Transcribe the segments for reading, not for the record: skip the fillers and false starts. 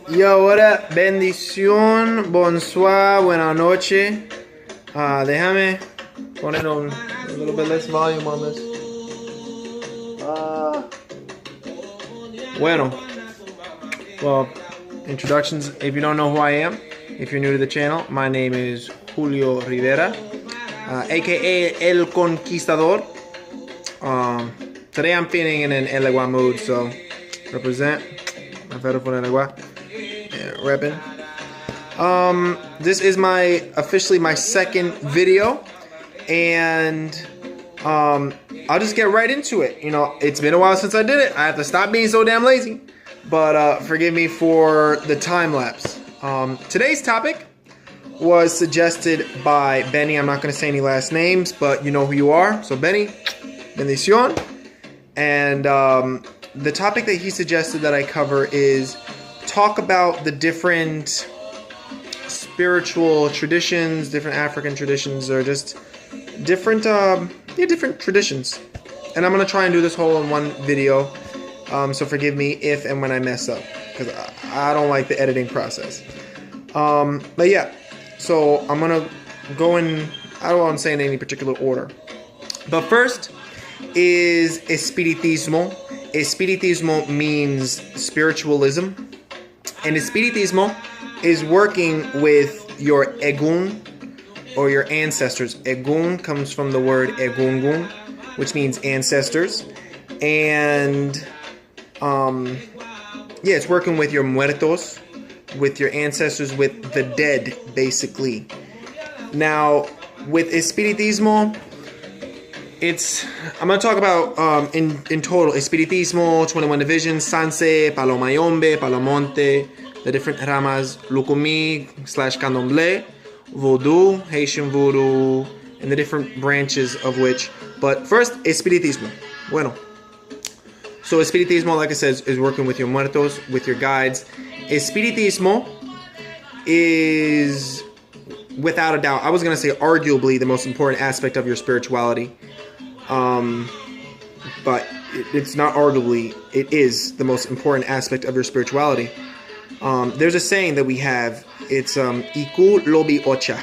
Y ahora, bendición, Bonsua, buenas noches. Déjame poner a little bit less volume on this. Bueno, well, introductions. If you don't know who I am, if you're new to the channel, my name is Julio Rivera, aka El Conquistador. Today I'm feeling in an Elegua mood, so represent. Reppin'. This is officially my second video, and I'll just get right into it. You know, it's been a while since I did it. I have to stop being so damn lazy, but forgive me for the time lapse. Today's topic was suggested by Benny. I'm not going to say any last names, but you know who you are. So Benny, Bendicion, and the topic that he suggested that I cover is talk about the different spiritual traditions, different African traditions, or just different different traditions. And I'm gonna try and do this whole in one video, so forgive me if and when I mess up, because I don't like the editing process. But yeah, so I'm gonna go in, I don't want to say in any particular order, but first is Espiritismo. Espiritismo means spiritualism, and Espiritismo is working with your Egun, or your ancestors. Egun comes from the word Egungun, which means ancestors, and yeah, it's working with your muertos, with your ancestors, with the dead, basically. Now, with Espiritismo, I'm going to talk about, in total, Espiritismo, 21 divisions, Sanse, Palomayombe, Palomonte, the different ramas, Lukumi / Candomblé, Voodoo, Haitian Voodoo, and the different branches of which. But first, Espiritismo. Bueno. So Espiritismo, like I said, is working with your muertos, with your guides. Espiritismo is, without a doubt, I was going to say arguably the most important aspect of your spirituality. But it's not arguably, it is the most important aspect of your spirituality. There's a saying that we have, it's Iku Lobi Ocha,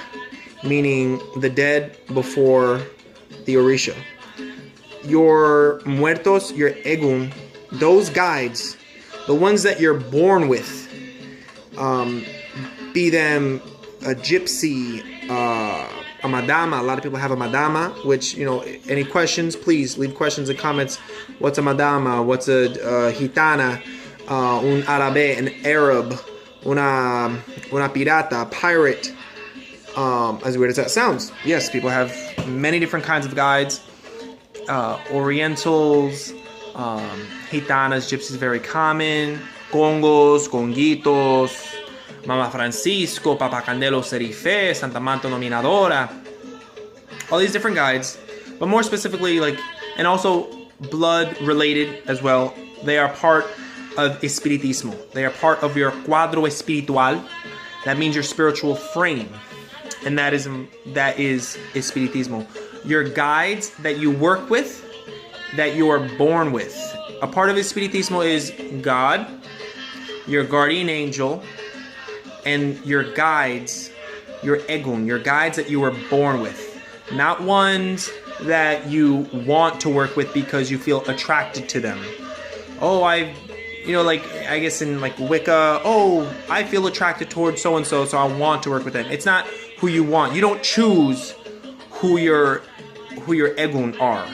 meaning the dead before the Orisha. Your muertos, your Egun, those guides, the ones that you're born with, be them a gypsy, a madama. A lot of people have a madama, which, you know, any questions, please leave questions and comments. What's a madama? What's a gitana? Un árabe, an Arab, una pirata, a pirate. As weird as that sounds, yes, people have many different kinds of guides. Orientals, gitanas, gypsies, very common. Congos, conguitos, Mama Francisco, Papa Candelo Serife, Santa Manto Nominadora. All these different guides, but more specifically, like, and also blood related as well. They are part of Espiritismo. They are part of your cuadro espiritual. That means your spiritual frame, and that is Espiritismo. Your guides that you work with, that you are born with. A part of Espiritismo is God, your guardian angel, and your guides, your Egun, your guides that you were born with. Not ones that you want to work with because you feel attracted to them. Oh, like, I guess in like Wicca, oh, I feel attracted towards so-and-so, so I want to work with them. It's not who you want. You don't choose who your Egun are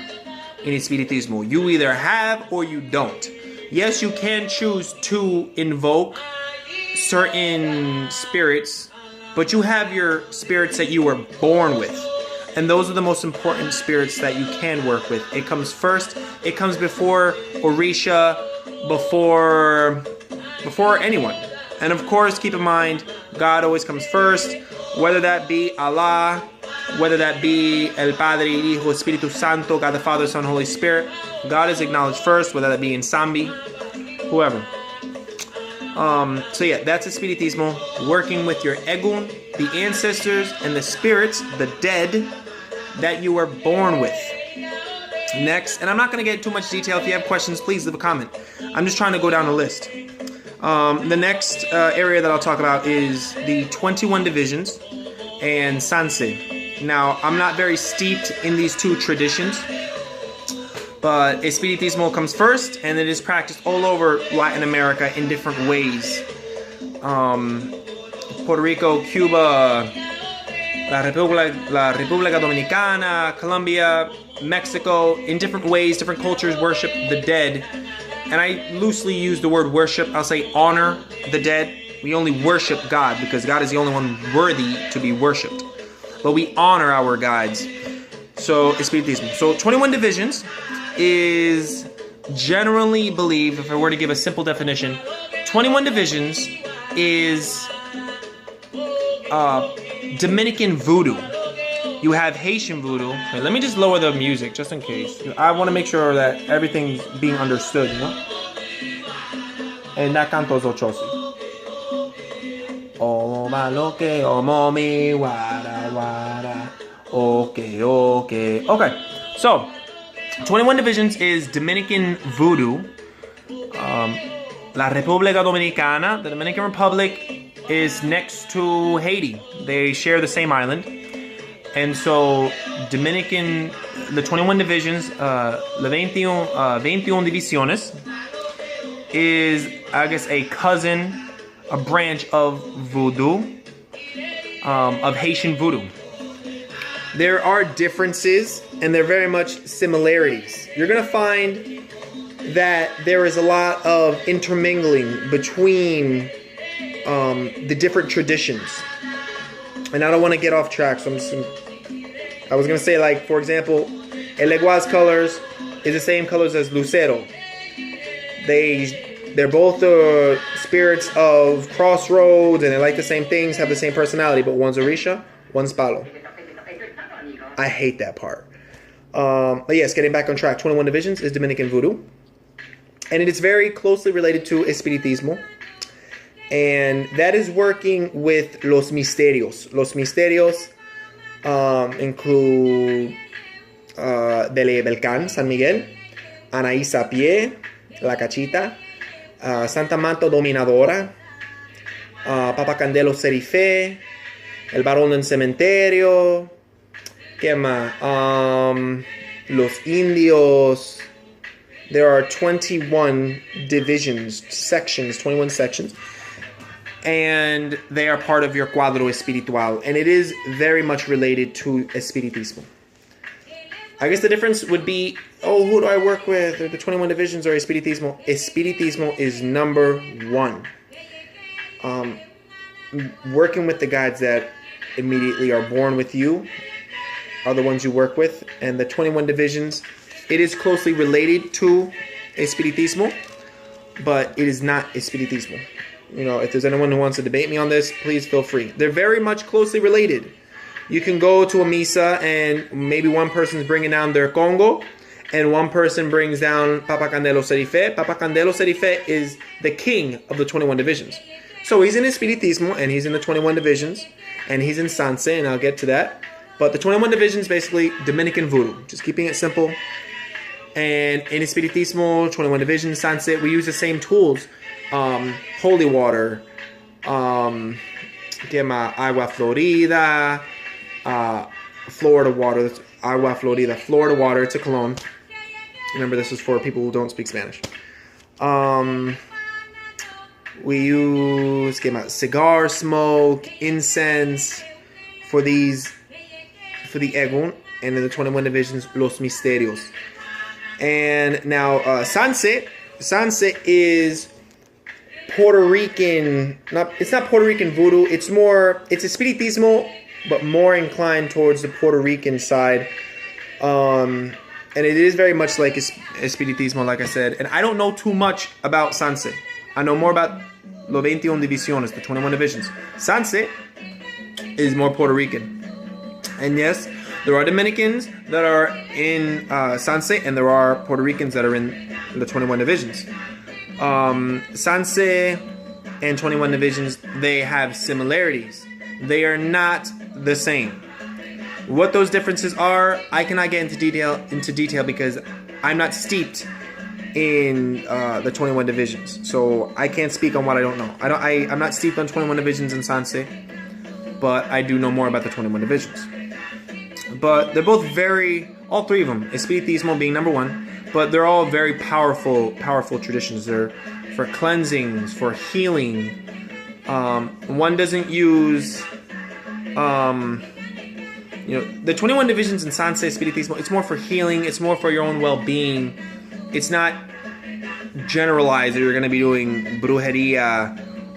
in Espiritismo. You either have or you don't. Yes, you can choose to invoke certain spirits, but you have your spirits that you were born with, and those are the most important spirits that you can work with. It comes first. It comes before Orisha, before anyone. And of course, keep in mind, God always comes first, whether that be Allah, whether that be El Padre, Hijo, Espíritu Santo, God the Father, Son, Holy Spirit. God is acknowledged first, whether that be in Sambi, whoever. So yeah, that's Espiritismo, working with your Egun, the ancestors, and the spirits, the dead, that you were born with. Next, and I'm not going to get too much detail. If you have questions, please leave a comment. I'm just trying to go down the list. The next area that I'll talk about is the 21 divisions and Sanse. Now, I'm not very steeped in these two traditions, but Espiritismo comes first, and it is practiced all over Latin America in different ways. Puerto Rico, Cuba, La República Dominicana, Colombia, Mexico, in different ways, different cultures worship the dead. And I loosely use the word worship. I'll say honor the dead. We only worship God because God is the only one worthy to be worshipped. But we honor our guides. So, Espiritismo. So, 21 divisions is generally believed, if I were to give a simple definition, 21 divisions is Dominican voodoo. You have Haitian voodoo. Okay, let me just lower the music just in case. I want to make sure that everything's being understood, you know? And that cantos ochosi. Oh, maloke, oh, momi, wara, wara. Okay, okay. Okay, so 21 divisions is Dominican voodoo. La República Dominicana, the Dominican Republic, is next to Haiti. They share the same island. And so the 21 divisions, la 21 divisiones, is, I guess, a cousin, a branch of voodoo, of Haitian voodoo. There are differences, and there are very much similarities. You're going to find that there is a lot of intermingling between the different traditions. And I don't want to get off track, so I was going to say, like, for example, El Legua's colors is the same colors as Lucero. They're both the spirits of crossroads, and they like the same things, have the same personality, but one's Orisha, one's Palo. I hate that part. But yes, getting back on track, 21 divisions is Dominican voodoo. And it is very closely related to Espiritismo. And that is working with Los Misterios. Los Misterios include Bele Belcan, San Miguel, Anaísa Pie, La Cachita, Santa Manto Dominadora, Papa Candelo Serife, El Barón del Cementerio, ¿qué más? Los Indios. There are 21 divisions, sections, 21 sections. And they are part of your cuadro espiritual. And it is very much related to Espiritismo. I guess the difference would be, oh, who do I work with? Or the 21 divisions or Espiritismo? Espiritismo is number one. Working with the guides that immediately are born with you are the ones you work with. And the 21 divisions, it is closely related to Espiritismo, but it is not Espiritismo. You know, if there's anyone who wants to debate me on this, please feel free. They're very much closely related. You can go to a misa and maybe one person's bringing down their Congo and one person brings down Papa Candelo Serife. Papa Candelo Serife is the king of the 21 divisions. So he's in Espiritismo and he's in the 21 divisions and he's in Sanse, and I'll get to that. But the 21 divisions, basically Dominican voodoo, just keeping it simple. And in Espiritismo, 21 divisions, Sanse, we use the same tools. Holy water, agua florida, Florida water, agua florida, Florida water, it's a cologne. Remember, this is for people who don't speak Spanish. We use cigar smoke, incense for the Egun, and in the 21 divisions, Los Misterios. And now, Sanse is Puerto Rican, it's not Puerto Rican voodoo, it's Espiritismo, but more inclined towards the Puerto Rican side. And it is very much like Espiritismo, like I said. And I don't know too much about Sanse. I know more about Los 21 Divisiones, the 21 divisions. Sanse is more Puerto Rican. And yes, there are Dominicans that are in Sanse, and there are Puerto Ricans that are in the 21 divisions. Sanse and 21 divisions, they have similarities. They are not the same. What those differences are, I cannot get into detail because I'm not steeped in the 21 divisions. So I can't speak on what I don't know. I'm not steeped on 21 divisions in Sanse, but I do know more about the 21 divisions. But they're both all three of them, Espiritismo being number one, but they're all very powerful traditions. They're for cleansings, for healing. One doesn't use, the 21 divisions in Sanse Espiritismo, it's more for healing, it's more for your own well-being. It's not generalized that you're going to be doing brujeria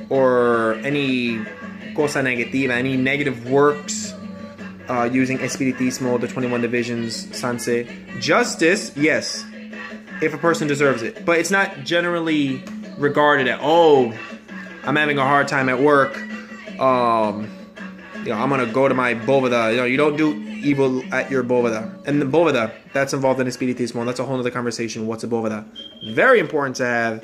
or any cosa negativa, any negative works using Espiritismo, the 21 divisions, Sanse. Justice, yes, if a person deserves it. But it's not generally regarded at, I'm having a hard time at work. I'm going to go to my bóveda. You don't do evil at your bóveda. And the bóveda, that's involved in Espiritismo. That's a whole other conversation. What's a bóveda? Very important to have.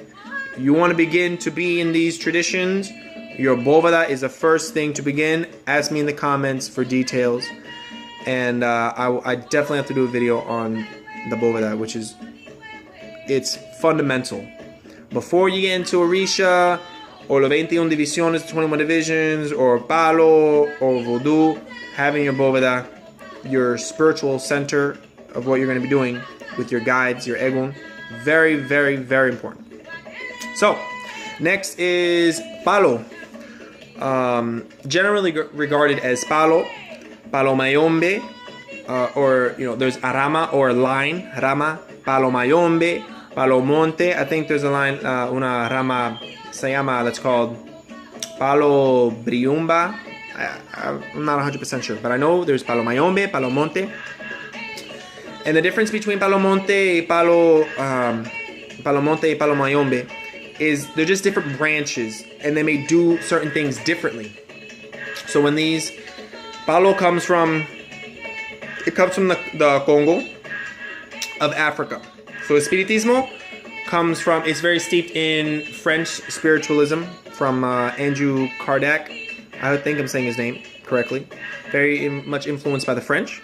You want to begin to be in these traditions, your bóveda is the first thing to begin. Ask me in the comments for details. And I definitely have to do a video on the bóveda, it's fundamental. Before you get into Orisha, or los 21 divisiones, 21 divisions, or palo, or voodoo, having your bóveda, your spiritual center of what you're going to be doing with your guides, your egun, very, very, very important. So, next is palo. Generally regarded as palo mayombe, or there's arama or line, rama, palo mayombe, palo monte. I think there's a line, una rama se llama, that's called palo briumba. I'm not 100% sure, but I know there's palo mayombe, palo monte. And the difference between palo monte, palo monte, palo mayombe is they're just different branches, and they may do certain things differently. So when these palo comes from the Congo of Africa. So Espiritismo comes from, it's very steeped in French spiritualism from Andrew Kardec. I think I'm saying his name correctly. Very much influenced by the French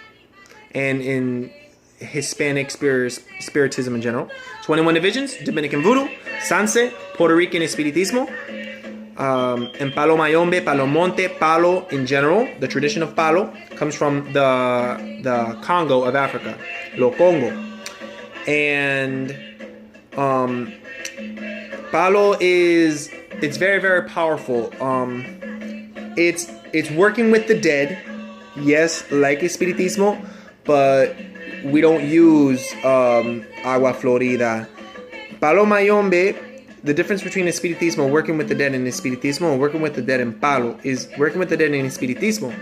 and in Hispanic spiritism in general. 21 divisions, Dominican Voodoo, Sanse, Puerto Rican Espiritismo, and Palo Mayombe, Palo Monte, Palo in general. The tradition of Palo comes from the Congo of Africa, Lo Congo. And Palo it's very, very powerful. It's working with the dead, yes, like Espiritismo, but we don't use agua florida. Palo Mayombe, the difference between Espiritismo, working with the dead, and Espiritismo, and working with the dead and Palo, is working with the dead in Espiritismo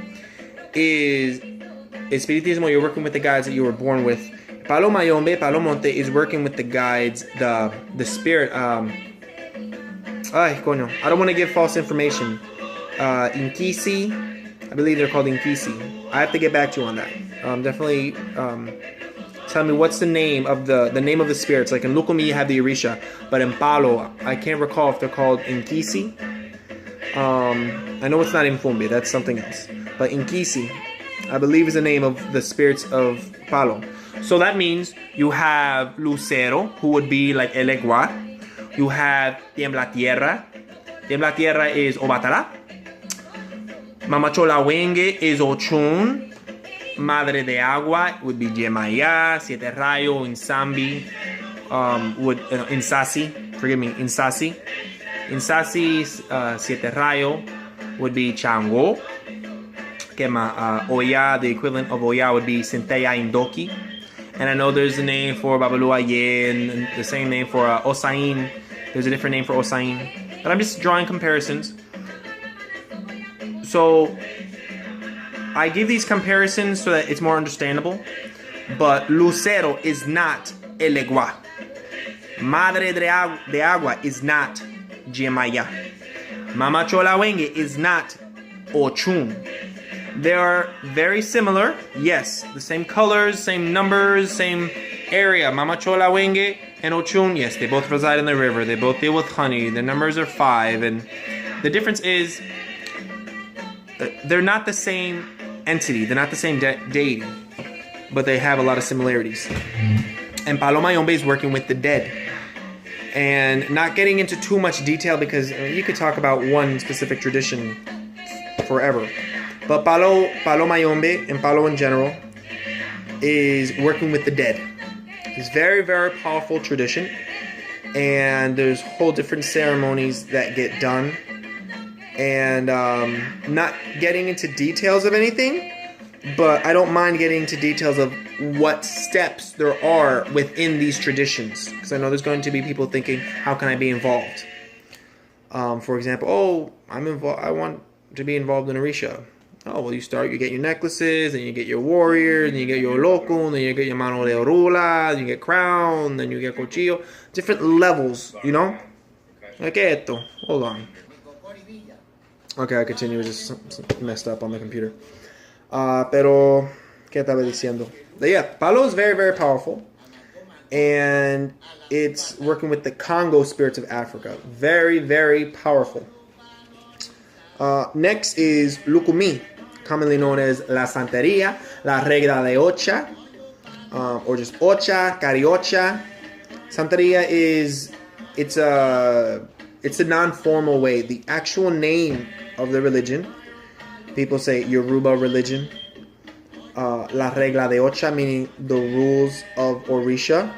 is Espiritismo, you're working with the guides that you were born with. Palo Mayombe, Palo Monte is working with the guides, the spirit. I don't want to give false information. Inkisi, I believe they're called Inkisi. I have to get back to you on that. Definitely tell me what's the name of the name of the spirits. Like in Lukumi you have the Orisha, but in Palo I can't recall if they're called Inkisi. I know it's not Infumbe, that's something else. But Inkisi, I believe, is the name of the spirits of Palo. So that means you have Lucero, who would be like El Eguar. You have Tiembla Tierra. Tiembla Tierra is Obatala. Mamachola Wenge is Ochun. Madre de Agua would be Yemaya. Siete Rayo, Insambi, Insasi. Forgive me, Insasi. Insasi, Siete Rayo would be Chango. Oya, the equivalent of Oya would be Centella Indoki. And I know there's a name for Babalua Ye and the same name for Osain. There's a different name for Osain. But I'm just drawing comparisons. So I give these comparisons so that it's more understandable. But Lucero is not El Eguá. Madre de Agua is not Jemaya. Mama Cholawenge is not Ochun. They are very similar. Yes, the same colors, same numbers, same area. Mama Cholawenge and Ochun, yes, they both reside in the river. They both deal with honey. The numbers are 5. And the difference is they're not the same entity. They're not the same deity. But they have a lot of similarities. And Palo Mayombe is working with the dead. And not getting into too much detail because you could talk about one specific tradition forever. But Palo Mayombe and Palo in general is working with the dead. It's very, very powerful tradition. And there's whole different ceremonies that get done. And not getting into details of anything, but I don't mind getting into details of what steps there are within these traditions. Because I know there's going to be people thinking, how can I be involved? For example, oh, I want to be involved in Orisha. Oh, well, you get your necklaces, and you get your warriors, and you get your lokun, then you get your mano de orula, then you get crown, then you get cuchillo. Different levels, you know? Like esto. Hold on. Okay, I continue. It just messed up on the computer. Pero, ¿qué estaba diciendo? But yeah, Palo is very, very powerful. And it's working with the Congo spirits of Africa. Very, very powerful. Next is Lukumi, commonly known as La Santeria, La Regla de Ocha, or just Ocha, Cariocha. Santeria it's a non-formal way. The actual name of the religion, people say Yoruba religion. La Regla de Ocha, meaning the rules of Orisha.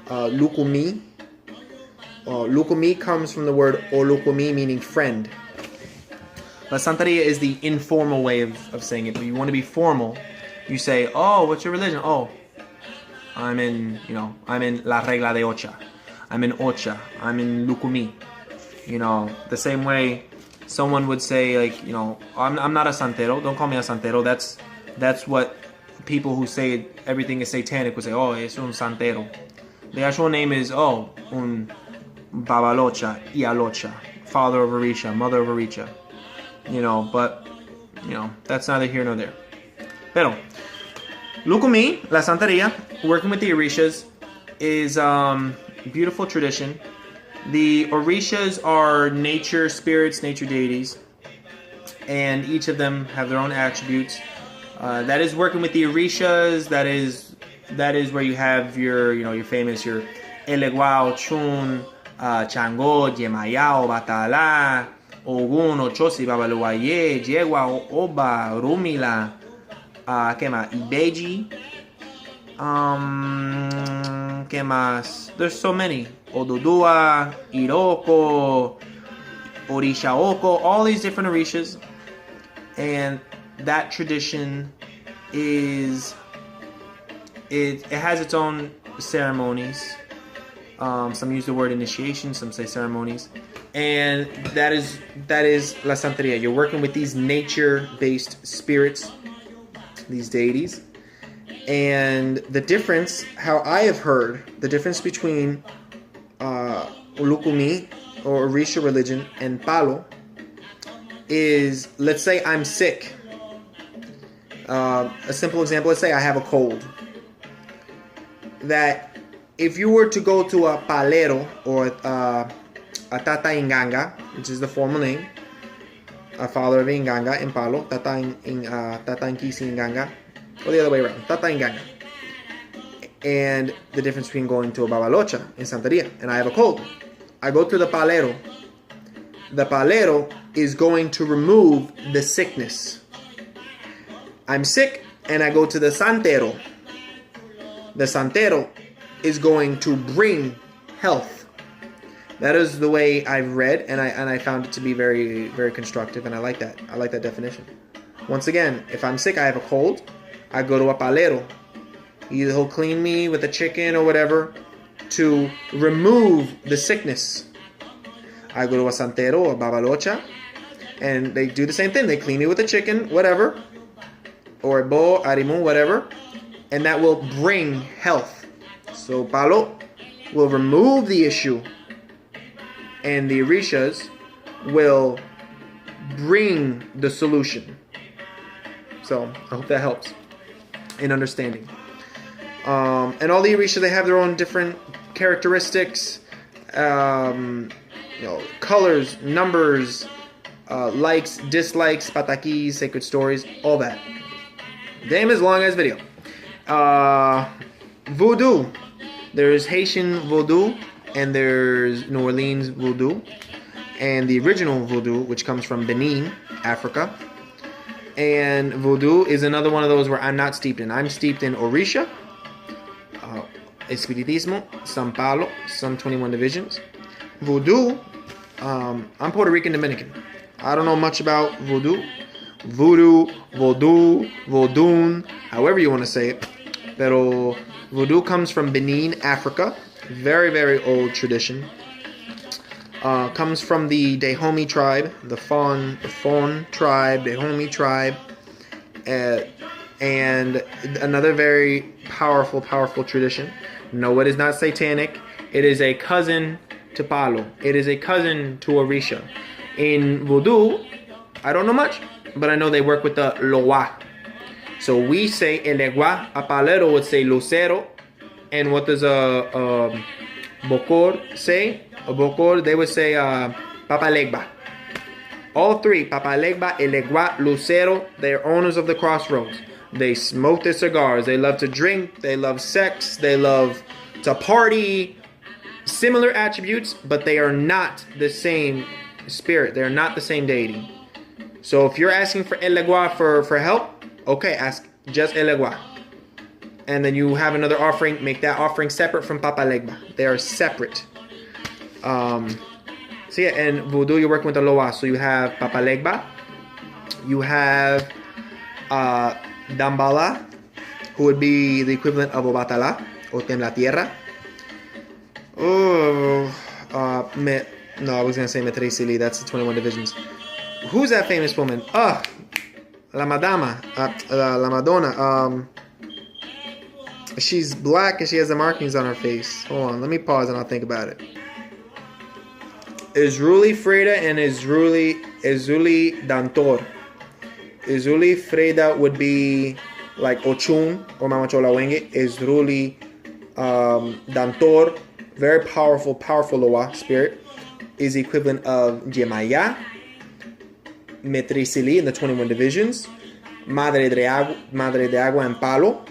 Lukumi. Lukumi comes from the word Olukumi, meaning friend. La Santeria is the informal way of saying it. When you want to be formal, you say, oh, what's your religion? Oh, I'm in La Regla de Ocha. I'm in Ocha. I'm in Lukumi. The same way someone would say, like, I'm not a santero. Don't call me a santero. That's what people who say everything is satanic would say, oh, es un santero. The actual name is, oh, un babalocha, ialocha, father of Orisha, mother of Orisha. But that's neither here nor there. Pero, Lukumi, La Santeria, working with the Orishas, is beautiful tradition. The Orishas are nature spirits, nature deities, and each of them have their own attributes. That is working with the Orishas. That is where you have your famous Elegua, Ochun, Chango, Yemayao, Batala, Ogun, Ochosi, Babaluaye, Yegua, Oba, Rumila, ¿qué más? Ibeji. ¿Qué más? There's so many. Odudua, Iroko, Orishaoko, all these different Orishas. And that tradition it has its own ceremonies. Some use the word initiation, some say ceremonies. And that is La Santeria. You're working with these nature-based spirits, these deities. And the difference, how I have heard, the difference between Ulukumi or Orisha religion and Palo is, let's say I'm sick. A simple example, let's say I have a cold. That if you were to go to a palero or a Tata Inganga, which is the formal name, a father of Inganga in Palo, Tata Nkisi Inganga, or the other way around, Tata Inganga. And the difference between going to a Babalocha in Santeria, and I have a cold. I go to the palero. The palero is going to remove the sickness. I'm sick, and I go to the santero. The santero is going to bring health. That is the way I've read, and I found it to be very, very constructive, and I like that. I like that definition. Once again, if I'm sick, I have a cold, I go to a palero. Either he'll clean me with a chicken or whatever to remove the sickness. I go to a santero or babalocha, and they do the same thing. They clean me with a chicken, whatever, or bo, arimu, whatever, and that will bring health. So Palo will remove the issue, and the Orishas will bring the solution. So I hope that helps in understanding. And all the Orishas, they have their own different characteristics, colors, numbers, likes, dislikes, patakis, sacred stories, all that. Damn, as long as video. Voodoo. There is Haitian voodoo, and there's New Orleans voodoo, and the original voodoo, which comes from Benin, Africa. And voodoo is another one of those where I'm not steeped in. I'm steeped in Orisha, Espiritismo, San Palo, some 21 divisions. Voodoo, I'm Puerto Rican Dominican. I don't know much about voodoo. Voodoo, Vodun, however you want to say it. Pero voodoo comes from Benin, Africa. Very, very old tradition. Comes from the Dahomey tribe, the Fon tribe, Dahomey tribe. And another very powerful tradition. No, it is not satanic. It is a cousin to Palo. It is a cousin to Orisha. In voodoo, I don't know much, but I know they work with the loa. So we say elegua, a palero would say lucero, and what does a bokor say? A bokor, they would say papalegba. All three, papalegba, elegua, lucero, they're owners of the crossroads. They smoke their cigars, they love to drink, they love sex, they love to party. Similar attributes, but they are not the same spirit. They are not the same deity. So if you're asking for elegua for help, okay, ask just elegua. And then you have another offering, make that offering separate from papalegba. They are separate. So yeah, and voodoo, you're working with the loa. So you have papalegba, you have dambala, who would be the equivalent of obatala, o tembla tierra. No, I was gonna say Metrisili, that's the 21 divisions. Who's that famous woman? La Madama, La Madonna. She's black and she has the markings on her face. Hold on, let me pause and I'll think about it. Izruli Freda and Izuli Dantor. Izuli Freda would be like Ochun or Mama Chola Wenge. Izruli Dantor, very powerful Loa spirit, is the equivalent of Jemaya, Metrisili in the 21 divisions, Madre de Agua and Palo.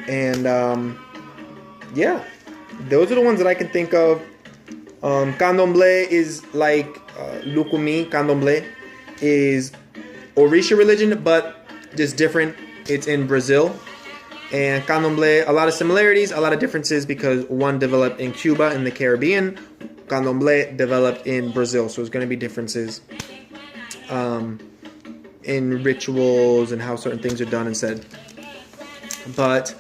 And yeah, those are the ones that I can think of. Candomblé is like Lukumi. Candomblé is Orisha religion, but just different. It's in Brazil. And Candomblé, a lot of similarities, a lot of differences, because one developed in Cuba in the Caribbean. Candomblé developed in Brazil, so there's going to be differences in rituals and how certain things are done and said. But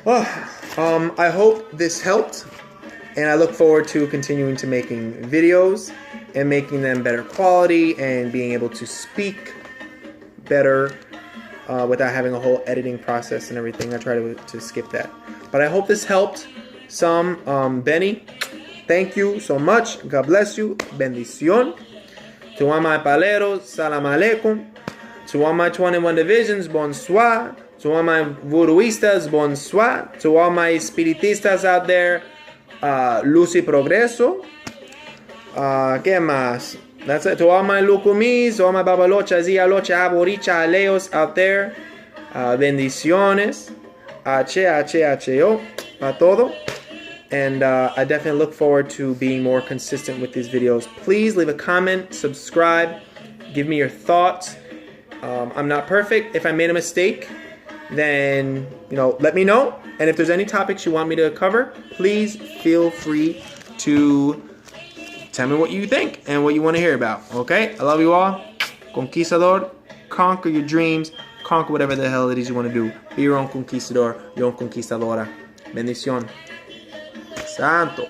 I hope this helped, and I look forward to continuing to making videos and making them better quality and being able to speak better without having a whole editing process and everything. I try to skip that. But I hope this helped some. Benny, thank you so much. God bless you. Bendicion. To all my paleros, Nsalamalekun. To all my 21 divisions, Bonsua. To all my voodooistas, Bonsua. To all my spiritistas out there, Luz y Progresso. ¿Qué más? That's it. To all my lukumis, to all my babalochas y alocha, aboricha, aleos out there, bendiciones, H-H-H-O, pa todo. And I definitely look forward to being more consistent with these videos. Please leave a comment, subscribe, give me your thoughts. I'm not perfect. If I made a mistake, then, let me know. And if there's any topics you want me to cover, please feel free to tell me what you think and what you want to hear about. Okay? I love you all. Conquistador, conquer your dreams, conquer whatever the hell it is you want to do. Be your own conquistador, your own conquistadora. Bendición. Santo.